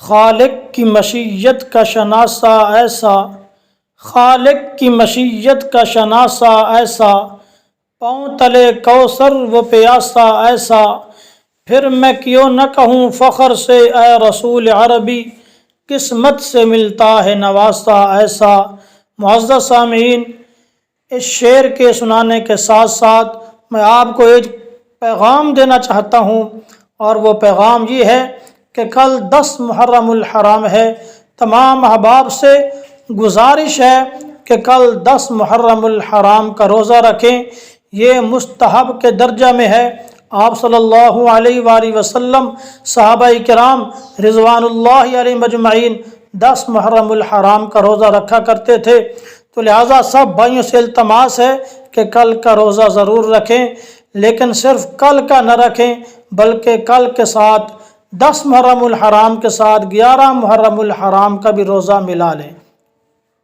خالق کی مشیت کا شناسہ ایسا، خالق کی مشیت کا شناسہ ایسا، پاؤں تلے کوثر و پیاسا ایسا، پھر میں کیوں نہ کہوں فخر سے اے رسول عربی، قسمت سے ملتا ہے نواسا ایسا۔ معزز سامعین، اس شعر کے سنانے کے ساتھ ساتھ میں آپ کو ایک پیغام دینا چاہتا ہوں، اور وہ پیغام یہ ہے کہ کل 10 محرم الحرام ہے۔ تمام احباب سے گزارش ہے کہ کل 10 محرم الحرام کا روزہ رکھیں، یہ مستحب کے درجہ میں ہے۔ آپ صلی اللہ علیہ وآلہ وسلم، صحابہ کرام رضوان اللہ علیہ مجمعین 10 محرم الحرام کا روزہ رکھا کرتے تھے، تو لہٰذا سب بھائیوں سے التماس ہے کہ کل کا روزہ ضرور رکھیں، لیکن صرف کل کا نہ رکھیں بلکہ کل کے ساتھ 10 محرم الحرام کے ساتھ 11 محرم الحرام کا بھی روزہ ملا لیں۔